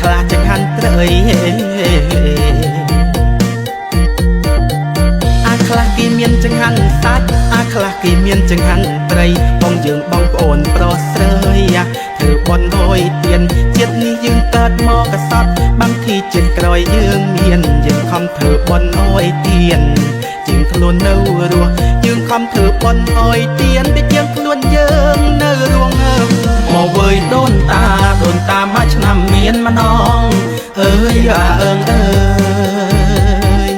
ខ្លាចង្ហាន់ត្រីអាខ្លះគេមានចង្ហាន់សាច់អាខ្លះគេមានចង្ហាន់ត្រីបងយើងបងប្អូនប្រុសស្រីធ្វើបុណ្យហួយទៀនជាតិនេះយើងកើតមកកសត់បាំងទីជាតិក្រោយយើងមានយើងខំធ្វើបុណ្យហួយទៀនជាងខ្លួននៅរស់យើងខំធ្វើបុណ្យហួយទៀនតែជាងខ្លួនយើងនៅរងមកវើយដូនតាមួយឆ្នាំមានម្ដងអើយអើងអើយ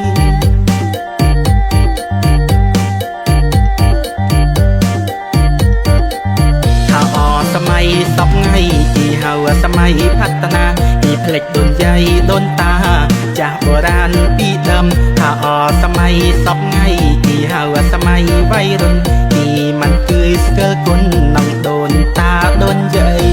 ថាអសម័យសពថ្ងៃទីហៅសម័យផាត់នាពីផ្លេចដូនយាយដូនតាចាស់បុរាណពីដើមថាអសម័យសពថ្ងៃទីហៅសម័យវ័យรุ่นទីមិនគឺស្គាល់គុណនឹងដូនតាដូនយាយ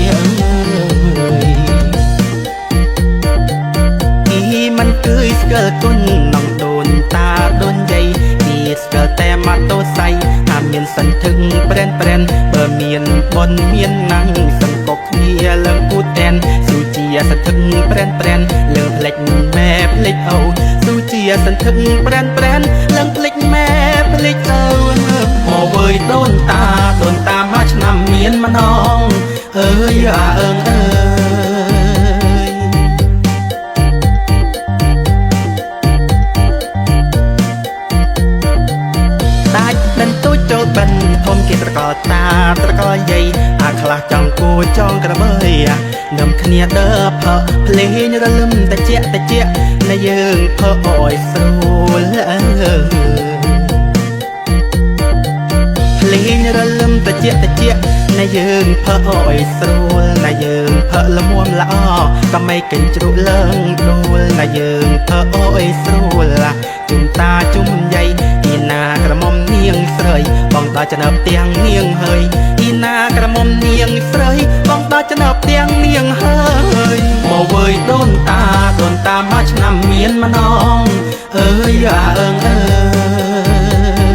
มันគឺស្គាល់គុណនឹងដូនតាដូនយាយពីស្គាល់តែមកតោស័យថាមានសន្ធឹងប្រែនបើមានបុណ្យមានណាំងសង្កត់គ្នាឡើងគូតែនស៊ូជាសន្ធឹងប្រែនលើផ្លេចម៉ែផ្លេចអូស៊ូជាសន្ធឹងប្រែនឡើងផ្លេចម៉ែផ្លេចអូមកវើយដូនតាមួយឆ្នាំមានម្ដងអើយអើងអើចូលបិណ្ឌធំគេត្រកល់តាត្រកល់យាយអាខ្លះចង់គួចង់ក្របីនឹមគ្នាដើផើភ្លេងរលឹមតិចនៃយើងផើអោយស្រួលភ្លេងរលឹមតិចនៃយើងផើអោយស្រួលនៃយើងផើល្មមល្អក៏មិនកិនជ្រុកឡើងដួលនៃយើងផើអោយស្រួលជុំតាជុំយាយទីណាក្រមុំនាងស្រីបងដល់ចំណើបទាំងនាងហើយទីណាក្រមុំនាងស្រីបងដល់ចំណើបទាំងនាងហើយមកវើយដូនតាមួយឆ្នាំមានម្ដងអើយអើងអើ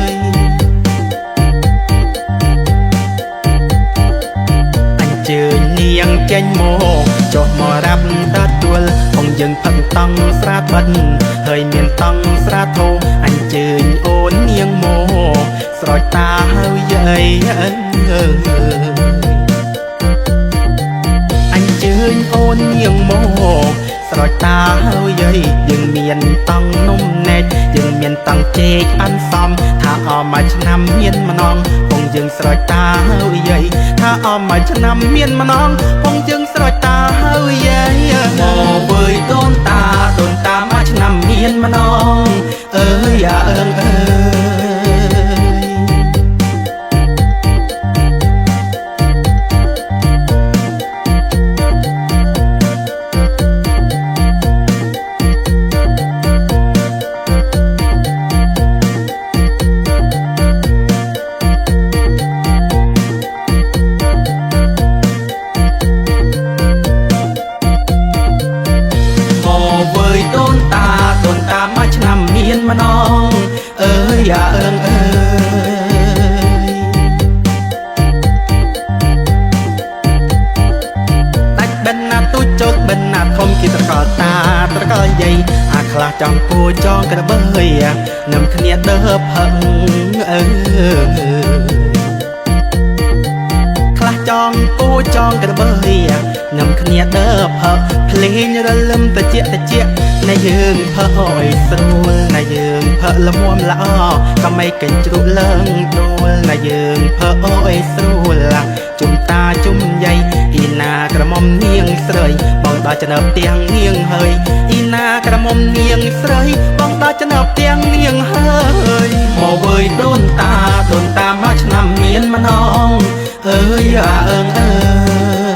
យអញ្ជើញនាងចេញមកចុះមករាប់ទទួលបងយើងផឹកតង់ស្រាបិនហើយមានតង់ស្រាធោអញ្ជើញអូននាងមកស្រោចតាហើយយាយអញ្ជើញអូននាងមកស្រោចតាហើយយាយយើងមានតង់នំណែកយើងមានតង់ចេកអានសំថាអមមួយឆ្នាំមានម្ដងបងយើងស្រោចតាហើយយាយថាអមមួយឆ្នាំមានម្ដងបងយើងស្រោចតាហើយយាយមកវើយដូនតាមួយឆ្នាំមានម្ដងអើយអើងអើយមួយឆ្នាំមានម្ដងអើយអើងអើយដាច់បិណ្ឌណាទូចចូលបិណ្ឌណាធំគេត្រកល់តាត្រកល់យាយអាខ្លះចង់គួចង់ក្របីនឹមគ្នាដើផឹងអើខ្លះចង់គួចង់ក្របីនឹមគ្នាដើផឹកភ្លេងរលឹមតិចនៃយើងផើអោយស្រួលនៃយើងផើល្មមល្អក៏មិនកិនជ្រុកឡើងដួលនៃយើងផើអោយស្រួលជុំតាជុំយាយអ៊ីណាក្រមុំនាងស្រីបងដល់ចំណើបទាំងនាងហើយអ៊ីណាក្រមុំនាងស្រីបងដល់ចំណើបទាំងនាងហើយមកវើយដូនតាមួយឆ្នាំមានម្ដងអើយអើងអើយ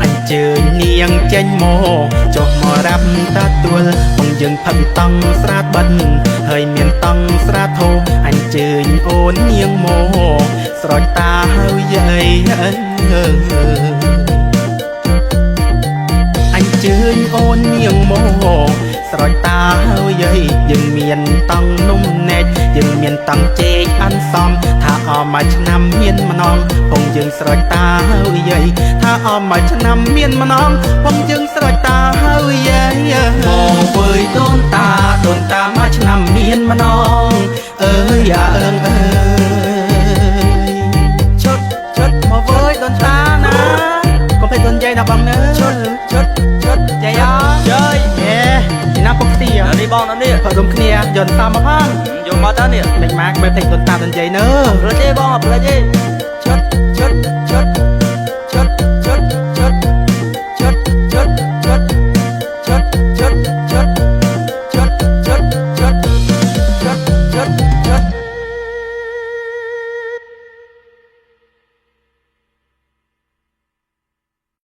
អញ្ជើញនាងចេញមកចុះមករាប់ទទួលបងយើងផឹកតង់ស្រាបិនហើយមានតង់ស្រាធោអញ្ជើញអូននាងមកស្រោចតាហើយយាយអញ្ជើញអូននាងមកស្រោចតាហើយយាយយើងមានតង់នំណែកយើង មានតាំងជែកអានសំថាអមមួយឆ្នាំមានម្នងពងយើងស្រោចតាហើយយាយថាអមមួយឆ្នាំមានម្នងពងយើងស្រោចតាហើយយាយមកវើយដូនតាមួយឆ្នាំមានម្នងអើយអាអើងអើយឈុតមកវើយដូនតាណាកុំភ្លេចដូនយាយណាបងណាឈុតយាយអើយាយពីណាពុកទីនេះបងនេះផឹករុំគ្នាយន្តតាមមកផងយកមកតើនេះមិនម៉ាក់មិនភ្លេចដូនតាដូនយាយនើផ្លេចទេបងផ្លេចទេ